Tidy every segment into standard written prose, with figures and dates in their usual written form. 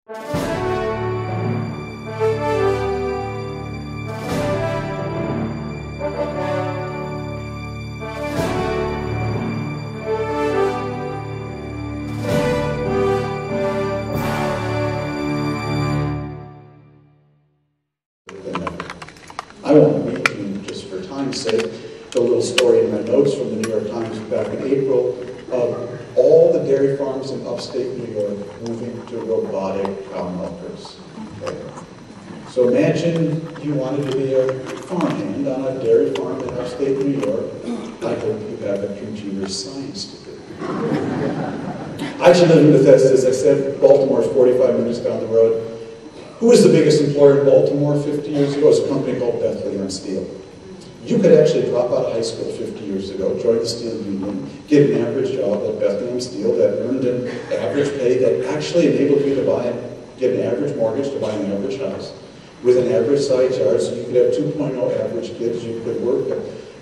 I won't read to you, just for time's sake, the little story in my notes from the New York Times back in April of all the dairy farms in upstate New York moving to robotic cow milkers. Okay. So imagine you wanted to be a farmhand on a dairy farm in upstate New York. I hope you have a computer science degree. I actually live in Bethesda, as I said. Baltimore is 45 minutes down the road. Who was the biggest employer in Baltimore 50 years ago? It was a company called Bethlehem Steel. You could actually drop out of high school 50 years ago, join the steel union, get an average job at Bethlehem Steel that earned an average pay that actually enabled you to get an average mortgage to buy an average house with an average size yard, so you could have 2.0 average kids. You could work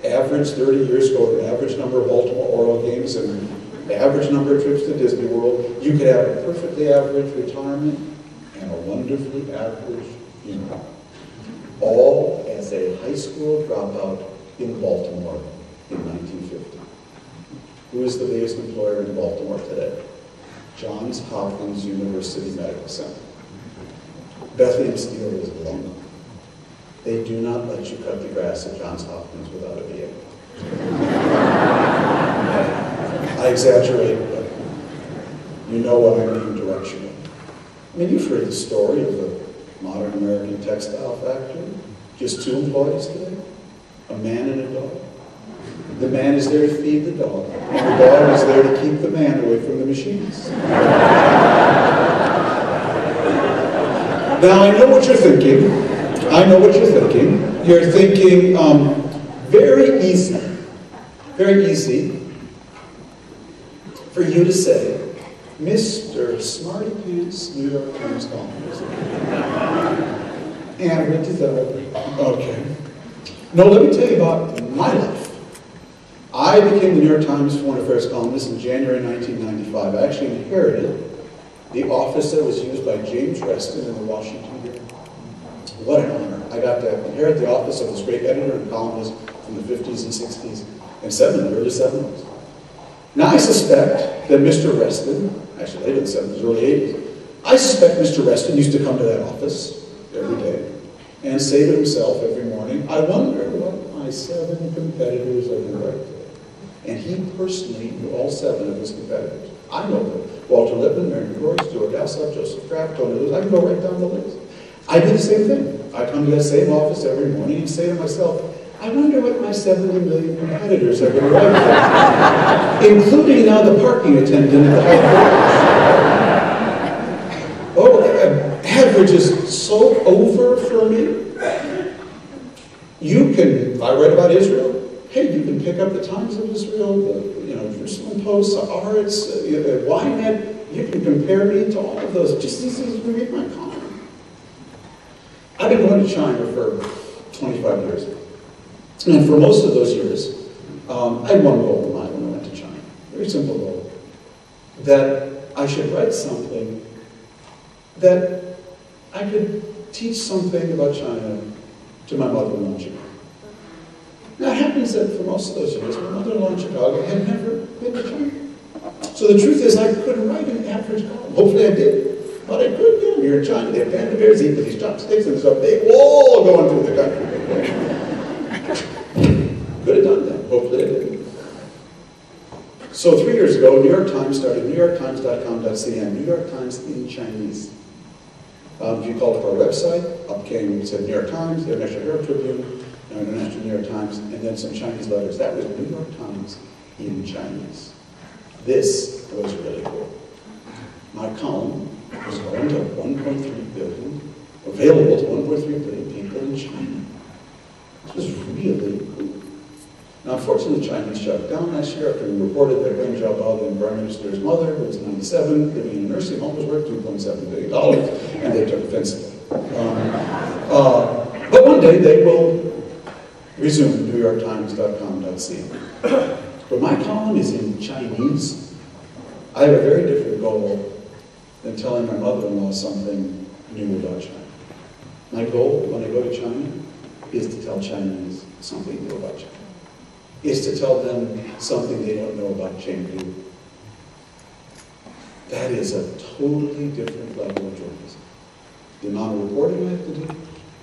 at average 30 years, go to an average number of Baltimore Oral games and an average number of trips to Disney World. You could have a perfectly average retirement and a wonderfully average income. All as a high school dropout in Baltimore in 1950. Who is the biggest employer in Baltimore today? Johns Hopkins University Medical Center. Bethlehem Steel is long. They do not let you cut the grass at Johns Hopkins without a VA. I exaggerate, but you know what I mean directionally. I mean, you've heard the story of the modern American textile factory. Just 2 employees today, a man and a dog. The man is there to feed the dog, and the dog is there to keep the man away from the machines. Now, I know what you're thinking. I know what you're thinking. You're thinking, very easy for you to say, Mr. Smarty Pants, New York Times columnist. And what does that okay. No, let me tell you about my life. I became the New York Times Foreign Affairs columnist in January 1995. I actually inherited the office that was used by James Reston in the Washington Bureau. What an honor. I got to inherit the office of this great editor and columnist from the 50s and 60s and early 70s. Now I suspect that Mr. Reston, actually later in the 70s, early 80s, I suspect Mr. Reston used to come to that office every day and say to himself every morning, I wonder what my 7 competitors are going to write today. And he personally knew all 7 of his competitors. I know them. Walter Lippmann, Mary McCrory, Stuart Eizenstat, Joseph Kraft, Tony Lewis. I can go right down the list. I do the same thing. I come to that same office every morning and say to myself, I wonder what my 70 million competitors are going to write today, including now the parking attendant at the high court. Oh, average is so over for me. You can, if I write about Israel, hey, you can pick up the Times of Israel, the Jerusalem Post, Haaretz, Ynet. You can compare me to all of those just as easy as you read my column. I've been going to China for 25 years. And for most of those years, I had one goal in mind when I went to China. Very simple goal. That I should write something that I could teach something about China to my mother-in-law in Chicago. Now it happens that for most of those years, my mother-in-law in Chicago had never been to China. So the truth is I couldn't write an average column. Hopefully I did. But I could get here in China. They have panda bears eating these chopsticks and there's a big wall going through the country. Could have done that. Hopefully I didn't. So 3 years ago, New York Times started NewYorkTimes.com.cn, New York Times in Chinese. If you called up our website, up came, it said New York Times, the International Herald Tribune, International New York Times, and then some Chinese letters. That was New York Times in Chinese. This was really cool. My column was going to 1.3 billion, available to 1.3 billion people in China. This was really cool. Now, unfortunately, the Chinese shut it down last year after we reported that Wen Jiabao, the Prime Minister's mother, who was 97, living in a nursing home, was worth $2.7 billion, and they took offense to it. But one day they will resume NewYorkTimes.com.cn. But my column is in Chinese. I have a very different goal than telling my mother-in-law something new about China. My goal when I go to China is to tell Chinese something new about China. Is to tell them something they don't know about Chengdu. That is a totally different level of journalism. The amount of reporting I have to do,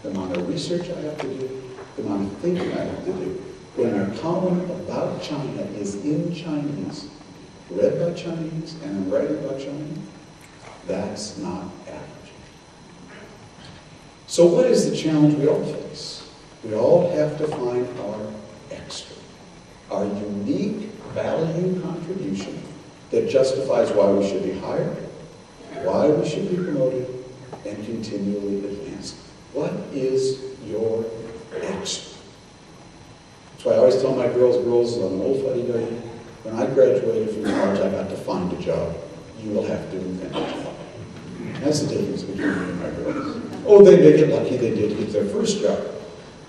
the amount of research I have to do, the amount of thinking I have to do. When our column about China is in Chinese, read by Chinese, and I'm writing about China, that's not average. So what is the challenge we all face? We all have to find our extra, our unique value contribution that justifies why we should be hired, why we should be promoted, and continually advanced. What is your extra? That's why I always tell my girls, I'm an old fuddy-duddy, when I graduated from college, I got to find a job. You will have to invent a job. That's the difference between me and my girls. Oh, they get lucky they did get their first job.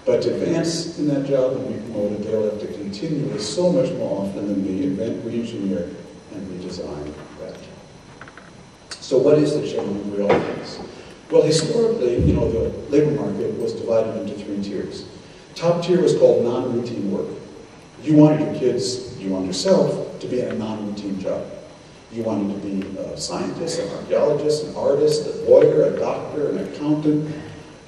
But to advance in that job and be promoted, they'll have to continually, so much more often than me, invent, re-engineer, and redesign that job. So what is the challenge we all face? Well, historically, the labor market was divided into 3 tiers. Top tier was called non-routine work. You wanted your kids, you want yourself, to be in a non-routine job. You wanted to be a scientist, an archaeologist, an artist, a lawyer, a doctor, an accountant,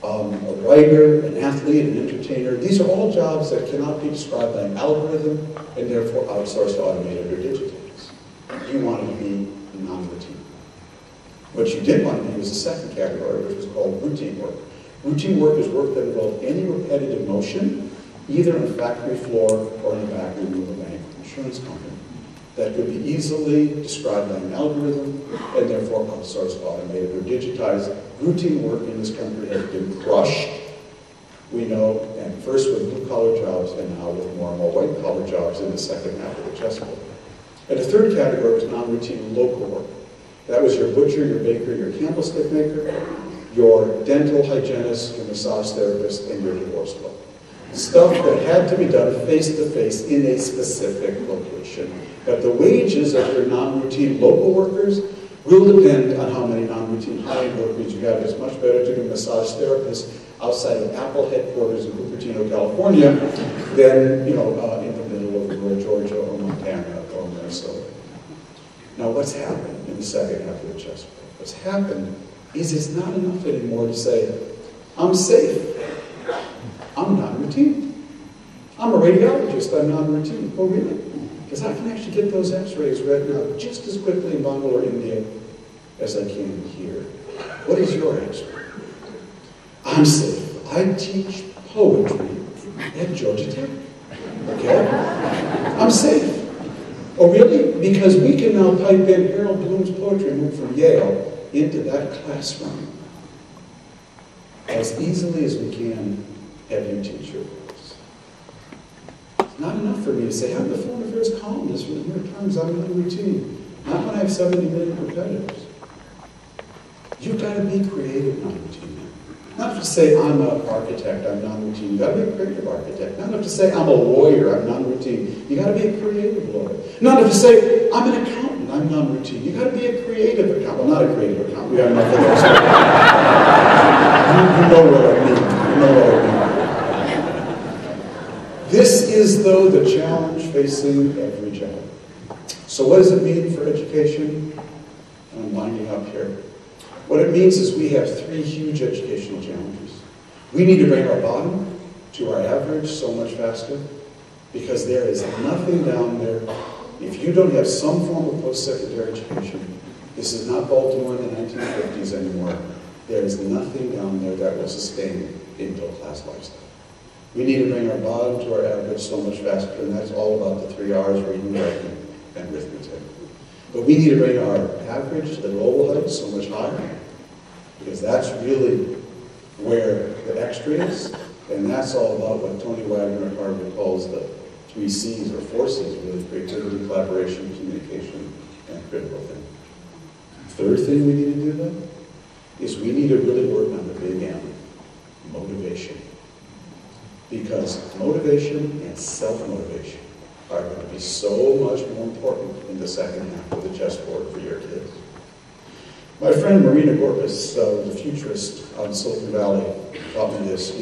a writer, an athlete, an entertainer. These are all jobs that cannot be described by an algorithm and therefore outsourced, automated, or digitized. You wanted to be non-routine. What you did want to be was the second category, which was called routine work. Routine work is work that involved any repetitive motion, either on a factory floor or in the back room of a bank or insurance company, that could be easily described by an algorithm and therefore outsourced, automated, or digitized. Routine work in this country has been crushed, we know, and first with blue-collar jobs and now with more and more white-collar jobs in the second half of the chessboard. And the third category was non-routine local work. That was your butcher, your baker, your candlestick maker, your dental hygienist, your massage therapist, and your divorce lawyer. Stuff that had to be done face-to-face in a specific location. But the wages of your non-routine local workers will depend on how many non-routine high-end workers you have. It's much better to be a massage therapist outside of Apple headquarters in Cupertino, California, than in the middle of rural Georgia or Montana or Minnesota. Now, what's happened in the second half of the chessboard? What's happened is it's not enough anymore to say, I'm safe. I'm non-routine. I'm a radiologist, I'm non-routine. Oh, really? Because I can actually get those x-rays read now just as quickly in Bangalore, India, as I can here. What is your x-ray? I'm safe. I teach poetry at Georgia Tech. Okay? I'm safe. Oh, really? Because we can now pipe in Harold Bloom's poetry and move from Yale into that classroom as easily as we can have you teach your course. It's not enough for me to say, I'm the foreign affairs columnist for the New York Times, I'm non-routine. Not when I have 70 million competitors. You've got to be creative non-routine now. Not enough to say, I'm an architect, I'm non-routine. You've got to be a creative architect. Not enough to say, I'm a lawyer, I'm non-routine. You've got to be a creative lawyer. Not enough to say, I'm an accountant, I'm non-routine. You've got to be a creative accountant. Well, not a creative accountant. We have enough of those. You know what I mean. You know what I mean. This is, though, the challenge facing every job. So what does it mean for education? And I'm winding up here. What it means is we have 3 huge educational challenges. We need to bring our bottom to our average so much faster, because there is nothing down there. If you don't have some form of post-secondary education, this is not Baltimore in the 1950s anymore. There is nothing down there that will sustain a middle-class lifestyle. We need to bring our bottom to our average so much faster, and that's all about the 3 R's, reading, writing, and arithmetic. But we need to bring our average, the global height, so much higher, because that's really where the extra is, and that's all about what Tony Wagner at Harvard calls the 3 C's or 4 C's, really: creativity, collaboration, communication, and critical thinking. Third thing we need to do, then, is we need to really work on the big M, motivation. Because motivation and self-motivation are going to be so much more important in the second half of the chessboard for your kids. My friend Marina Gorpas, the futurist out in Silicon Valley, taught me this.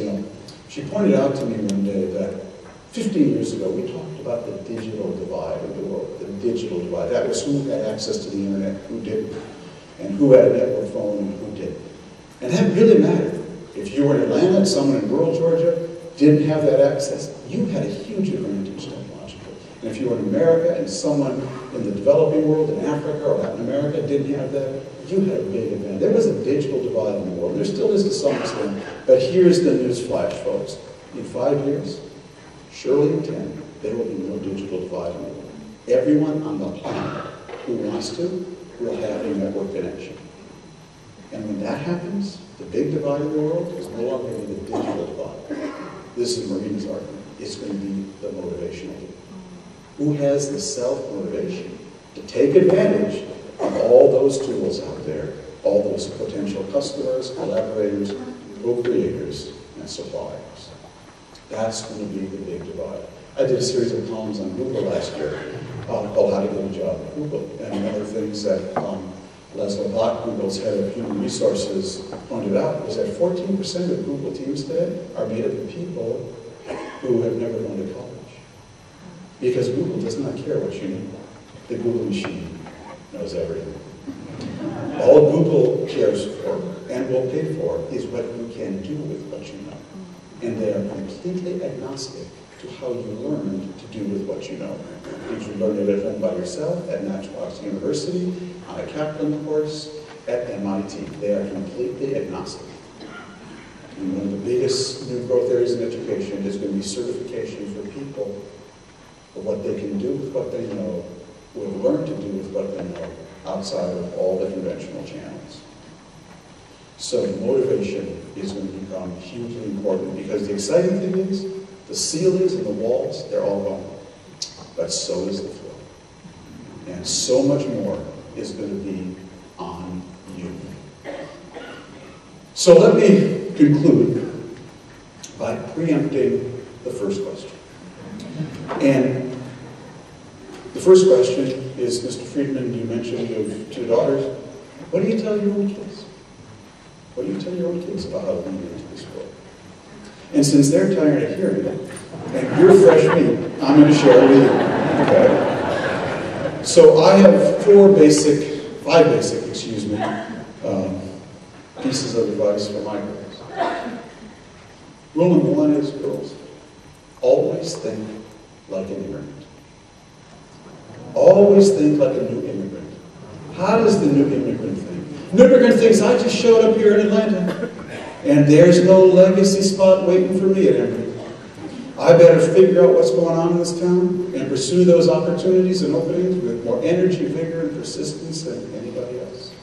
She pointed out to me one day that 15 years ago we talked about the digital divide of the world. The digital divide. That was who had access to the internet, who didn't, and who had a network phone and who didn't. And that really mattered. If you were in Atlanta and someone in rural Georgia didn't have that access, you had a huge advantage technologically. And if you were in America and someone in the developing world, in Africa or Latin America, didn't have that, you had a big advantage. There was a digital divide in the world. There still is to some extent. But here's the news flash, folks. In 5 years, surely in 10, there will be no digital divide in the world. Everyone on the planet who wants to will have a network connection. And when that happens, the big divide in the world is no longer going to be the digital divide. This is Marina's argument. It's going to be the motivational divide. Who has the self-motivation to take advantage of all those tools out there, all those potential customers, collaborators, co-creators, and suppliers. That's going to be the big divide. I did a series of columns on Google last year called How to Get a Job at Google. And one of the things that Leslie Bach, Google's head of human resources, pointed out was that 14% of Google teams today are made up of people who have never gone to college. Because Google does not care what you know. The Google machine knows everything. All Google cares for and will pay for is what you can do with what you know. And they are completely agnostic to how you learned to do with what you know. Did you learn it at home by yourself, at Matchbox University, on a Kaplan course, at MIT? They are completely agnostic. And one of the biggest new growth areas in education is going to be certification for people of what they can do with what they know, who have learned to do with what they know, outside of all the conventional channels. So motivation is going to become hugely important because the exciting thing is the ceilings and the walls, they're all gone. But so is the floor. And so much more is going to be on you. So let me conclude by preempting the first question. And the first question is, Mr. Friedman, you mentioned you have 2 daughters. What do you tell your own kids? What do you tell your own kids about how to lead into this world? And since they're tired of hearing it, and you're fresh meat, I'm going to share it with you. Okay? So I have 5 basic, pieces of advice for my girls. Rule number 1 is, girls, always think like an immigrant. Always think like a new immigrant. How does the new immigrant think? New immigrant thinks, I just showed up here in Atlanta, and there's no legacy spot waiting for me at Emory. I better figure out what's going on in this town and pursue those opportunities and openings with more energy, vigor, and persistence than anybody else.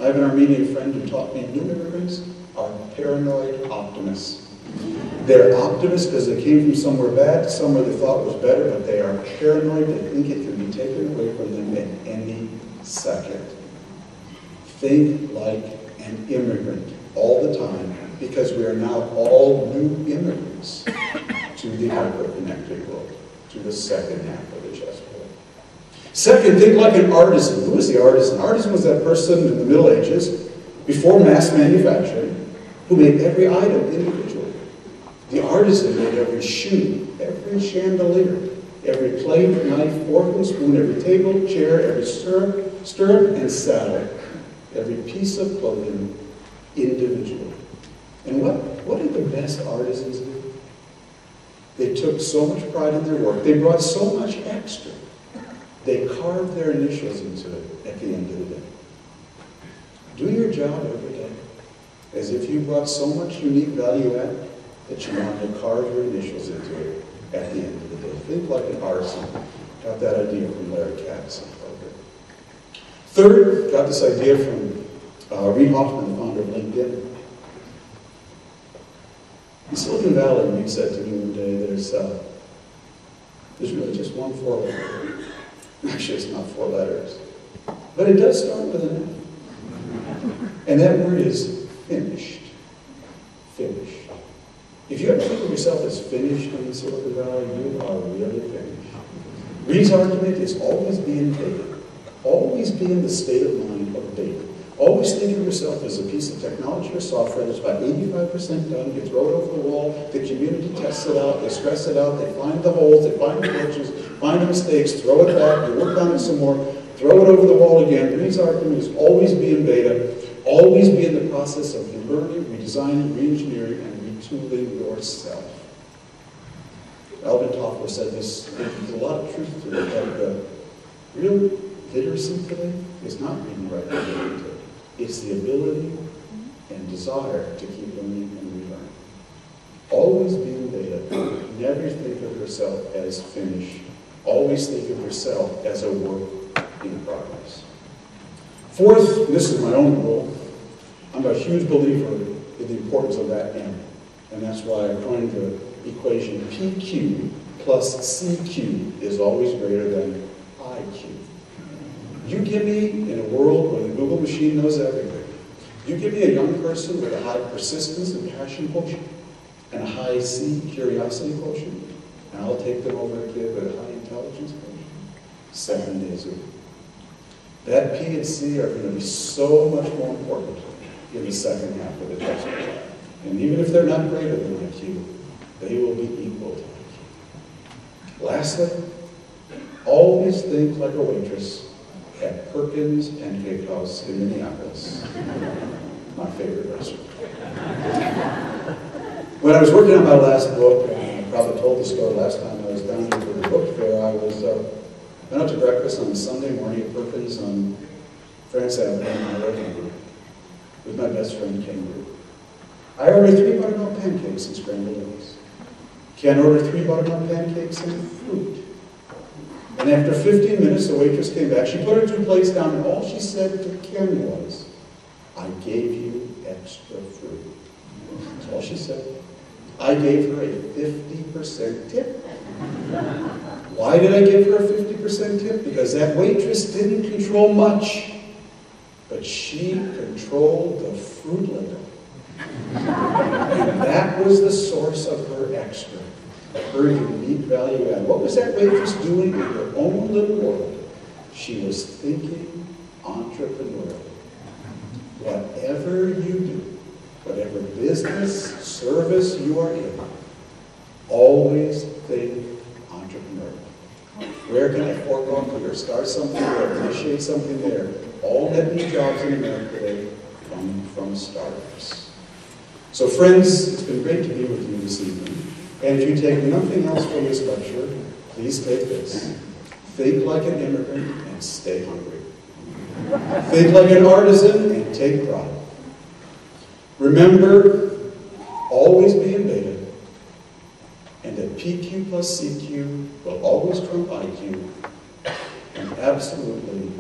I have an Armenian friend who taught me new immigrants are paranoid optimists. They're optimists because they came from somewhere bad to somewhere they thought was better, but they are paranoid. They think it can be taken away from them at any second. Think like an immigrant all the time, because we are now all new immigrants to the hyper-connected world, to the second half of the chessboard. Second, think like an artisan. Who is the artisan? Artisan was that person in the Middle Ages, before mass manufacturing, who made every item individually. The artisan made every shoe, every chandelier, every plate, knife, fork, and spoon, every table, chair, every stirrup and saddle, every piece of clothing individually. And what did the best artisans do? They took so much pride in their work. They brought so much extra. They carved their initials into it at the end of the day. Do your job every day as if you brought so much unique value add that you want to carve your initials into it at the end of the day. Think like an artisan. Got that idea from Larry Katz. Third, got this idea from Reid Hoffman, the founder of LinkedIn. In Silicon Valley, Reid said to me one day, there's really just one 4-letter word. Actually, it's not 4 letters. But it does start with an F. And that word is finished. Finished. If you ever think of yourself as finished in Silicon Valley, you are really finished. Reid's argument is always be in beta. Always be in the state of mind of beta. Always think of yourself as a piece of technology or software that's about 85% done. You throw it over the wall, the community tests it out, they stress it out, they find the holes, they find the glitches, find the mistakes, throw it back, you work on it some more, throw it over the wall again. Lee's argument is always be in beta, always be in the process of learning, redesigning, re-engineering, and retooling yourself. Alvin Toffler said this, there's a lot of truth to it, that real literacy today is not reading, writing, and arithmetic. It's the ability and desire to keep learning and relearning. Always be in beta. Never think of yourself as finished. Always think of yourself as a work in progress. Fourth, and this is my own rule, I'm a huge believer in the importance of that M. And that's why I coined the equation PQ plus CQ is always greater than IQ. You give me, in a world where the Google machine knows everything, you give me a young person with a high persistence and passion quotient, and a high C curiosity quotient, and I'll take them over a kid with a high intelligence quotient 7 days a week. That P and C are going to be so much more important in the second half of the textbook. And even if they're not greater than IQ, they will be equal to IQ. Lastly, always think like a waitress at Perkins Pancake House in Minneapolis, my favorite restaurant. When I was working on my last book, and I probably told the story last time I was down here for the book fair, I went out to breakfast on a Sunday morning at Perkins on France Avenue in my working group with my best friend Ken Group. I ordered 3 buttermilk pancakes and scrambled eggs. Ken ordered 3 buttermilk pancakes and fruit. And after 15 minutes, the waitress came back. She put her 2 plates down, and all she said to Ken was, "I gave you extra fruit." That's all she said. I gave her a 50% tip. Why did I give her a 50% tip? Because that waitress didn't control much, but she controlled the fruit label. And that was the source of her extra, her unique value add. What was that waitress doing in her own little world? She was thinking entrepreneurially. Whatever you do, whatever business, service you are in, always think entrepreneurially. Where can I fork off here, start something there, initiate something there? All net new jobs in America today come from startups. So friends, it's been great to be with you this evening. And if you take nothing else from this lecture, please take this. Think like an immigrant and stay hungry. Think like an artisan and take pride. Remember, always be in beta, and that PQ plus CQ will always trump IQ, and absolutely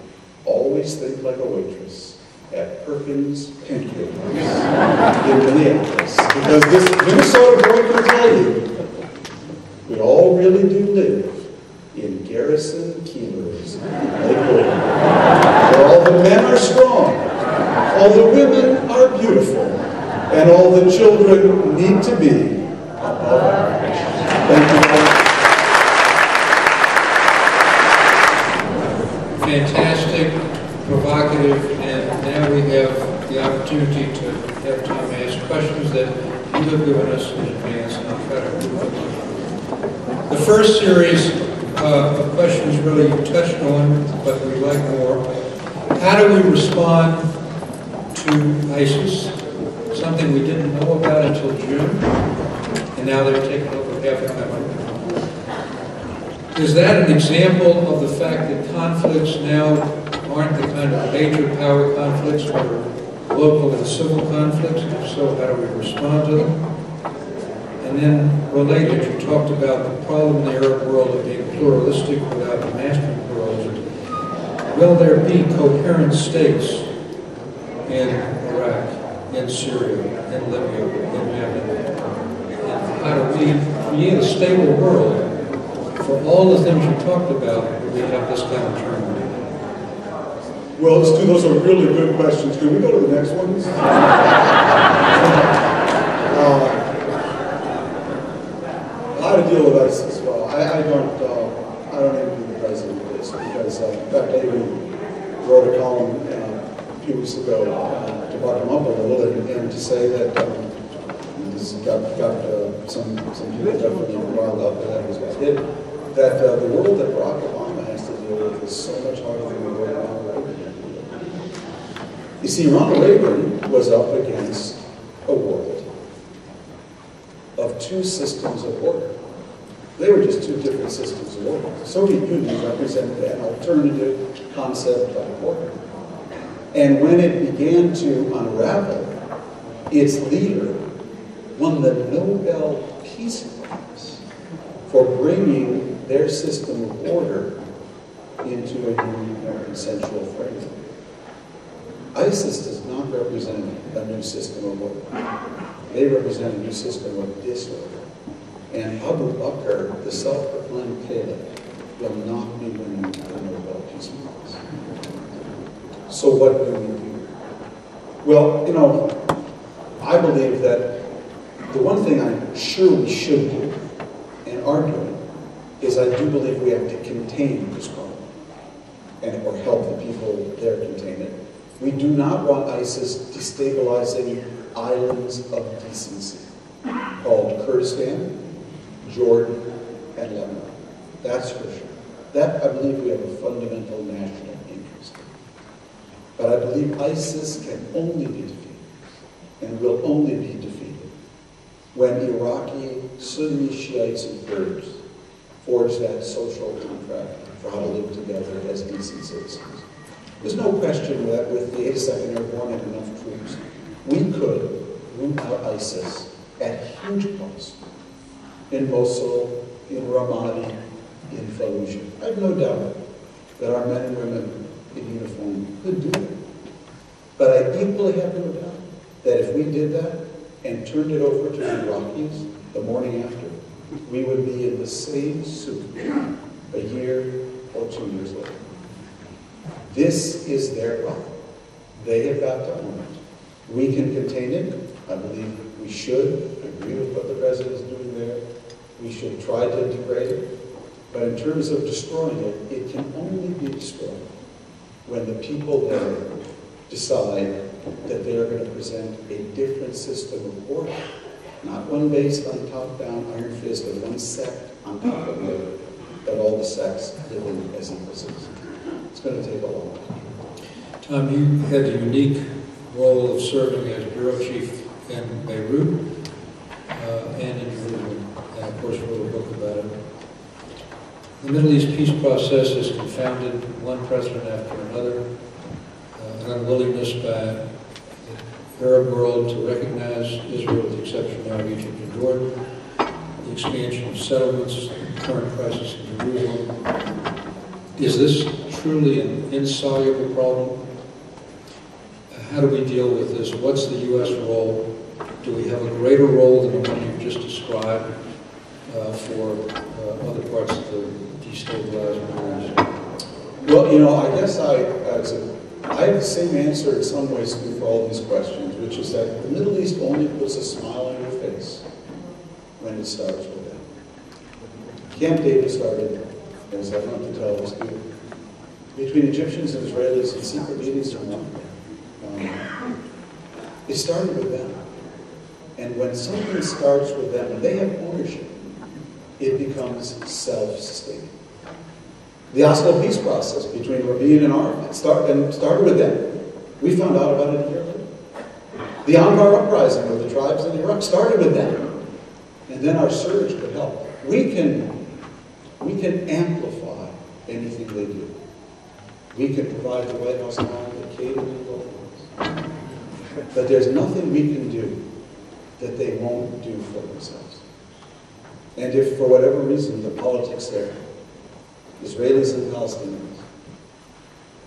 always think like a waitress at Perkins Pancake House in Minneapolis. Because this Minnesota boy can tell you, we all really do live in Garrison Keeler's Lakewood, where all the men are strong, all the women are beautiful, and all the children need to be above average. Thank you. Fantastic, provocative, and now we have the opportunity to have time to ask questions that you have given us in advance, and I'll try to move them. The first series of questions really touched on, but we'd like more. How do we respond to ISIS? Something we didn't know about until June, and now they've taken over half the country. Is that an example of the fact that conflicts now aren't the kind of major power conflicts, but are local and civil conflicts? If so, how do we respond to them? And then, related, you talked about the problem in the Arab world of being pluralistic without mastering pluralism. Will there be coherent states in Iraq, in Syria, in Libya, in Yemen? And how do we create a stable world for all the things you talked about when we have this kind of turmoil? Well, those are really good questions. Can we go to the next ones? How to deal with ISIS? Well, I don't envy the president of this because, in fact, David wrote a column a few weeks ago say that this got some people definitely riled up, and that was it. That the world that Barack Obama has to deal with is so much harder than the world Ronald Reagan. You see, Ronald Reagan was up against a world of two systems of order. They were just two different systems of order. The Soviet Union represented an alternative concept of order. And when it began to unravel, its leader won the Nobel Peace Prize for bringing their system of order into a unique and consensual framework. ISIS does not represent a new system of order. They represent a new system of disorder. And Abu Bakr, the self-proclaimed caliph, will not be winning the Nobel Peace Prize. So what do we do? Well, you know, I believe that the one thing I'm sure we should do, and are doing, is I do believe we have to contain this problem, or help the people there contain it. We do not want ISIS destabilizing islands of decency called Kurdistan, Jordan, and Lebanon. That's for sure. That, I believe, we have a fundamental national interest in. But I believe ISIS can only be defeated, and will only be defeated, when Iraqi Sunni Shiites and Kurds forge that social contract for how to live together as decent citizens. There's no question that with the 82nd Airborne and enough troops, we could root out ISIS at huge cost in Mosul, in Ramadi, in Fallujah. I have no doubt that our men and women in uniform could do that. But I equally have no doubt that if we did that and turned it over to the Iraqis the morning after, we would be in the same suit a year or 2 years later. This is their problem. They have got to own it. We can contain it. I believe we should. I agree with what the president is doing there. We should try to integrate it. But in terms of destroying it, it can only be destroyed when the people there decide that they are going to present a different system of order. Not one based on top-down iron fist of one sect on top of another, but all the sects living as equal citizens. It's going to take a long time. Tom, you had the unique role of serving as bureau chief in Beirut and in Jerusalem, and of course wrote a book about it. The Middle East peace process has confounded one president after another, an unwillingness by the Arab world to recognize Israel, with the exception now of Egypt and Jordan, the expansion of settlements, the current crisis in Jerusalem. Is this truly an insoluble problem? How do we deal with this? What's the U.S. role? Do we have a greater role than the one you've just described for other parts of the destabilized Middle East? Well, you know, I guess I have the same answer in some ways for all these questions, which is that the Middle East only puts a smile on your face when it starts with them. Camp David started, as I've learned to tell this too, between Egyptians and Israelis in secret meetings or not. It started with them. And when something starts with them, and they have ownership, it becomes self-sustaining. The Oslo peace process between Rabin and Arafat started with them. We found out about it a year later. The Anbar uprising of the tribes in Iraq started with them. And then our surge could help. We can amplify anything they do. We can provide the White House now, the catering and all things. But there's nothing we can do that they won't do for themselves. And if, for whatever reason, the politics there, Israelis and Palestinians,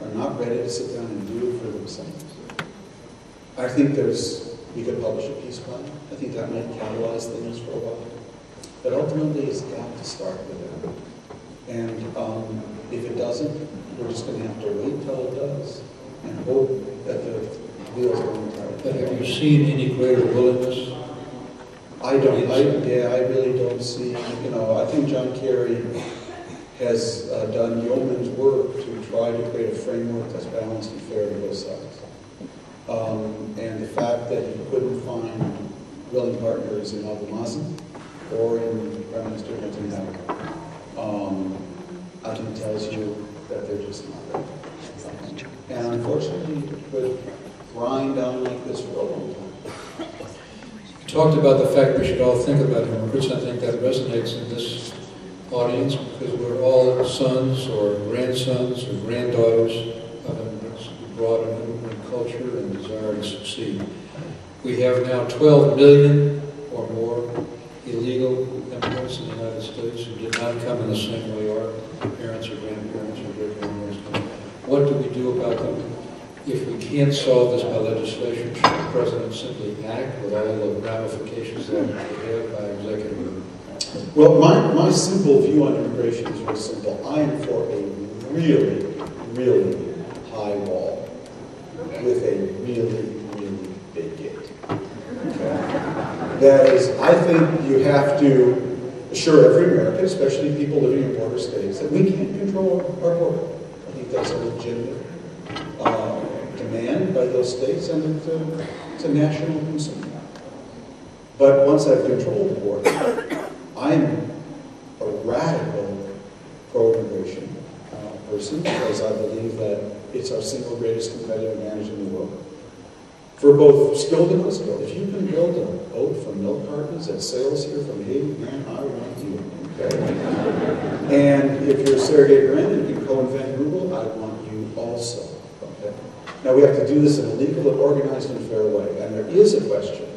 are not ready to sit down and do it for themselves, I think we could publish a peace plan. I think that might catalyze things for a while. But ultimately, it's got to start with them. And if it doesn't, we're just going to have to wait till it does and hope that the wheels are going to turn. But have you seen any greater willingness? I really don't see. You know, I think John Kerry has done yeoman's work to try to create a framework that's balanced and fair to both sides. And the fact that he couldn't find willing partners in Abu Mazen or in Prime Minister Netanyahu, I think tells you that they're just not there. And unfortunately, it could grind on like this for a long time. You talked about the fact we should all think about immigrants. I think that resonates in this audience because we're all sons or grandsons or granddaughters of immigrants who brought an immigrant culture and desire to succeed. We have now 12 million or more illegal immigrants in the United States who did not come in the same way our parents or grandparents or great-grandparents did. What do we do about them? If we can't solve this by legislation, should the President simply act with all the ramifications that it have by executive order? Well, my simple view on immigration is very simple. I am for a really, really high wall with a really, really big gate. Okay? That is, I think you have to assure every American, especially people living in border states, that we can't control our border. I think that's a legitimate demand by those states, and it's a national concern. But once I've controlled the border, I'm a radical pro-immigration person because I believe that it's our single greatest competitive advantage in the world. For both skilled and unskilled. If you can build a boat from milk cartons that sails here from Haiti, man, I want you. Okay? And if you're Sergey Brin and you can co-invent Google, I want you also. Okay? Now we have to do this in a legal and organized and fair way. And there is a question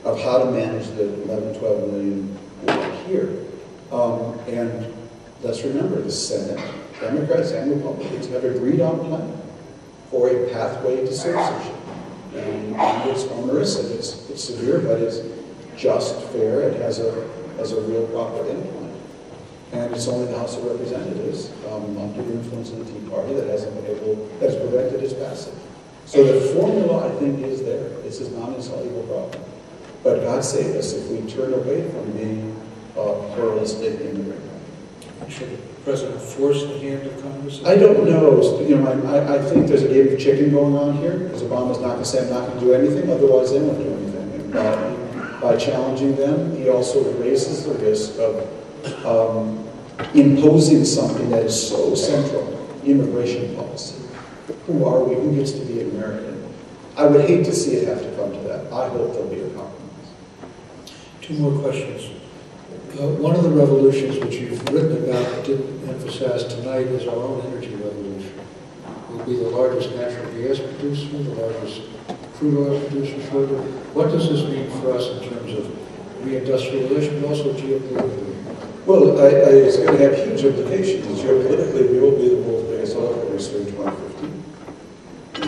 of how to manage the 11, 12 million who are here. And let's remember, the Senate, Democrats and Republicans have agreed on a plan for a pathway to citizenship. And it's onerous and it's severe, but it's just, fair, it has a real proper endpoint. And it's only the House of Representatives, under the influence of the Tea Party, that has prevented its passage. So the formula, I think, is there. It's a non-insoluble problem. But God save us if we turn away from being pluralistic immigrant. Should the President force the hand of Congress? I don't know. You know, I think there's a game of chicken going on here, because Obama's not going to say, I'm not going to do anything, otherwise they won't do anything. And by challenging them, he also raises the risk of imposing something that is so central, immigration policy. Who are we? Who gets to be an American? I would hate to see it have to come to that. I hope there'll be a compromise. Two more questions. One of the revolutions which you've written about but didn't emphasize tonight is our own energy revolution. We'll be the largest natural gas producer, the largest crude oil producer shortly. What does this mean for us in terms of reindustrialization, but also geopolitically? Well, it's going to have huge implications. Geopolitically, we will be the world's biggest oil producer in 2015.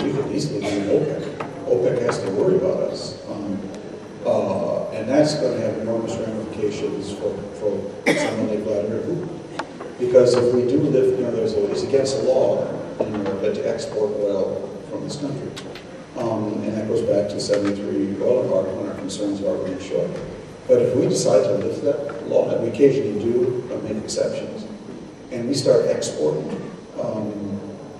We could easily be an OPEC. OPEC has to worry about us. And that's going to have enormous ramifications for someone like Vladimir Putin. Because if we do live, you know, it's against the law in America to export oil from this country. And that goes back to 73 oil embargo when our concerns are running short. But if we decide to lift that law, and we occasionally do make exceptions, and we start exporting,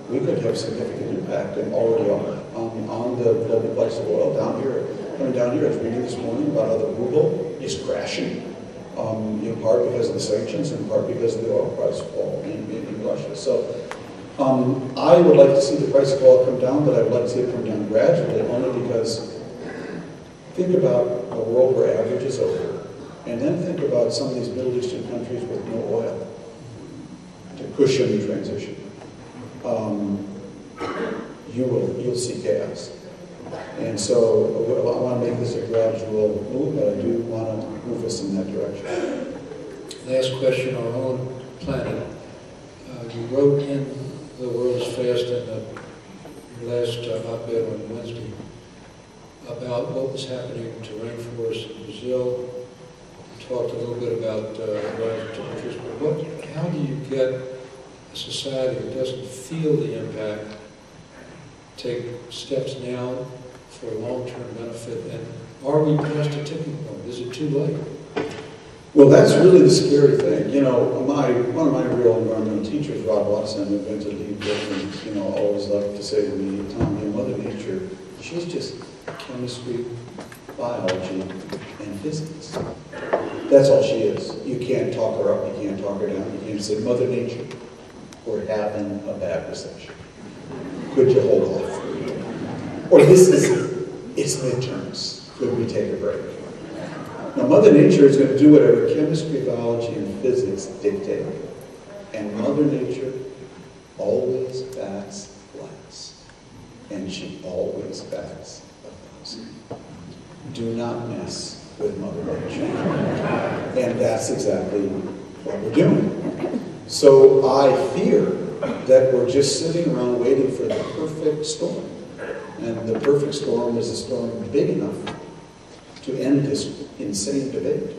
we could have significant impact, and already are, on the global price of oil down here. Coming down here, I was reading this morning about how the ruble is crashing, in part because of the sanctions, in part because of the oil price fall in Russia. So I would like to see the price of oil come down, but I would like to see it come down gradually, only because think about a world where average is over, and then think about some of these Middle Eastern countries with no oil to cushion the transition. You'll see chaos. And so I want to make this a gradual move, but I do want to move us in that direction. Last question, our own planet. You wrote in The World's Fast in your last op-ed on Wednesday about what was happening to rainforests in Brazil. You talked a little bit about rising temperatures, but how do you get a society that doesn't feel the impact take steps now for long-term benefit, and are we past a tipping point? Is it too late? Well, that's really the scary thing. You know, one of my real environmental teachers, Rob Watson, invented the book, and always loved to say to me, Tom, Mother Nature She's just chemistry, biology, and physics. That's all she is. You can't talk her up, you can't talk her down, you can't say, Mother Nature, we're having a bad recession. Could you hold off? Or it's midterms. Could we take a break? Now, Mother Nature is going to do whatever chemistry, biology, and physics dictate. And Mother Nature always backs last. And she always backs 1,000. Do not mess with Mother Nature. And that's exactly what we're doing. So I fear that we're just sitting around waiting for the perfect storm. And the perfect storm is a storm big enough to end this insane debate,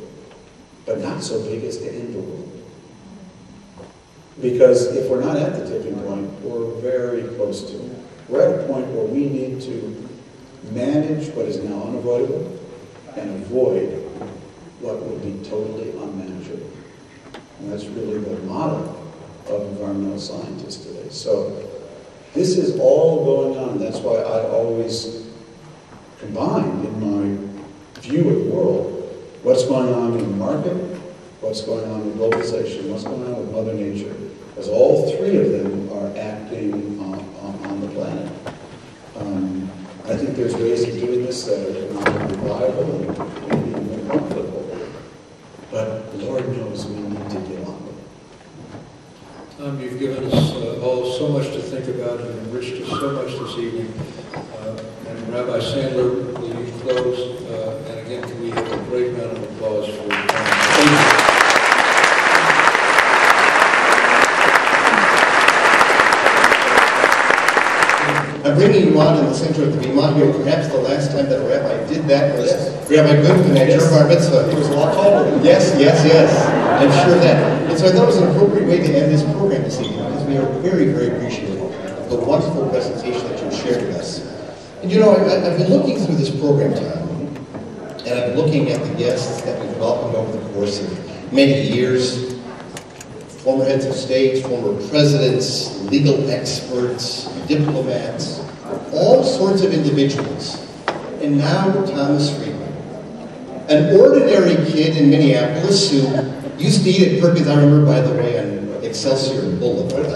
but not so big as to end the world. Because if we're not at the tipping point, we're very close to it. We're at a point where we need to manage what is now unavoidable and avoid what will be totally unmanageable. And that's really the motto of environmental scientists today. So this is all going on. That's why I always combine in my view of the world what's going on in the market, what's going on in globalization, what's going on with Mother Nature, because all three of them are acting on the planet. I think there's ways of doing this that are economically viable and maybe even more profitable. But Lord knows we need to get on with it. Tom, you've given us all so much to think about and enriched us so much this evening. And Rabbi Sandler, will you close? And again, can we have a great round of applause for Tom? I'm bringing you on in the center of the Bima here. Perhaps the last time that a rabbi did that was Rabbi Goodman at your bar mitzvah. It was a lot taller. Yes. I'm sure of that. And so I thought it was an appropriate way to end this program this evening, because we are very, very appreciative of the wonderful presentation that you shared with us. And you know, I've been looking through this program, Tom, and I've been looking at the guests that we've welcomed over the course of many years. Former heads of state, former presidents, legal experts, diplomats, all sorts of individuals. And now Thomas Friedman, an ordinary kid in Minneapolis who used to eat at Perkins, I remember, by the way, on Excelsior Boulevard.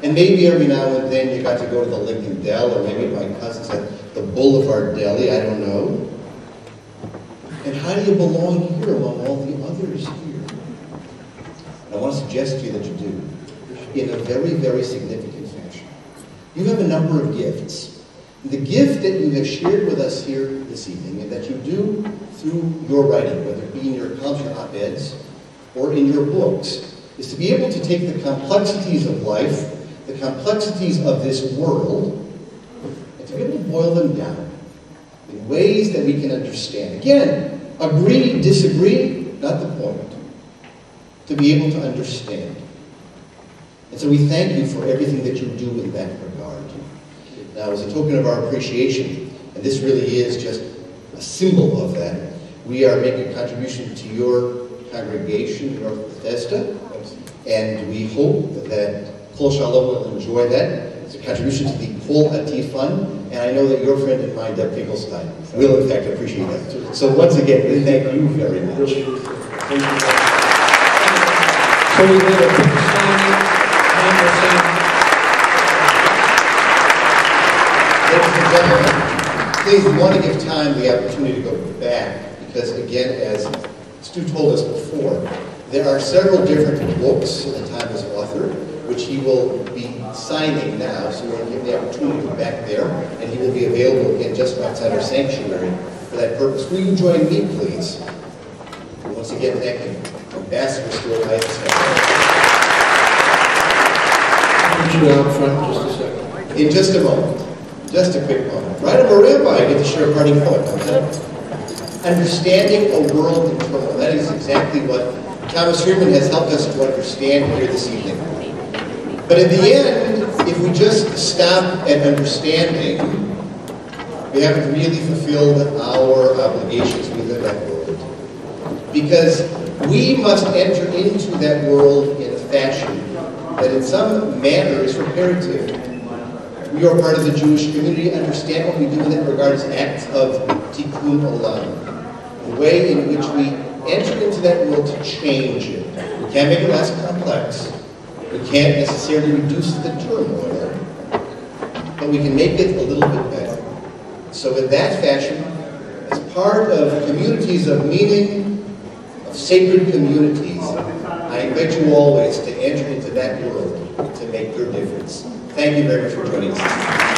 And maybe every now and then you got to go to the Lincoln Dell, or maybe my cousins at the Boulevard Deli, I don't know. And how do you belong here among all the others here? I want to suggest to you that you do, in a very, very significant fashion. You have a number of gifts. The gift that you have shared with us here this evening, and that you do through your writing, whether it be in your columns, your op-eds, or in your books, is to be able to take the complexities of life, the complexities of this world, and to be able to boil them down in ways that we can understand. Again, agree, disagree, not the point. To be able to understand. And so we thank you for everything that you do in that regard. Now, as a token of our appreciation, and this really is just a symbol of that, we are making a contribution to your congregation in North Bethesda, and we hope that Kol Shalom will enjoy that. It's a contribution to the Kol Ati Fund, and I know that your friend and mine, Deb Finkelstein, will in fact appreciate that. So once again, we thank you very much. Thank you. So we did a quick signing. Ladies and gentlemen, please, we want to give time the opportunity to go back, because again, as Stu told us before, there are several different books that Tom has authored, which he will be signing now, so we're going to give the opportunity to go back there, and he will be available again just outside our sanctuary for that purpose. Will you join me, please? Once again, thank you. Ambassador Stuart Eizenstat. Put you out front just a second. In just a moment, just a quick moment. Right of a rabbi, I get to share a parting thought. Understanding a world in turmoil. That is exactly what Thomas Friedman has helped us to understand here this evening. But in the end, if we just stop at understanding, we haven't really fulfilled our obligations within that world. Because we must enter into that world in a fashion that in some manner is reparative. We are part of the Jewish community, understand what we do in that regard as acts of tikkun olam, the way in which we enter into that world to change it. We can't make it less complex. We can't necessarily reduce the turmoil, but we can make it a little bit better. So in that fashion, as part of communities of meaning, of sacred communities, I invite you always to enter into that world to make your difference. Thank you very much for joining us.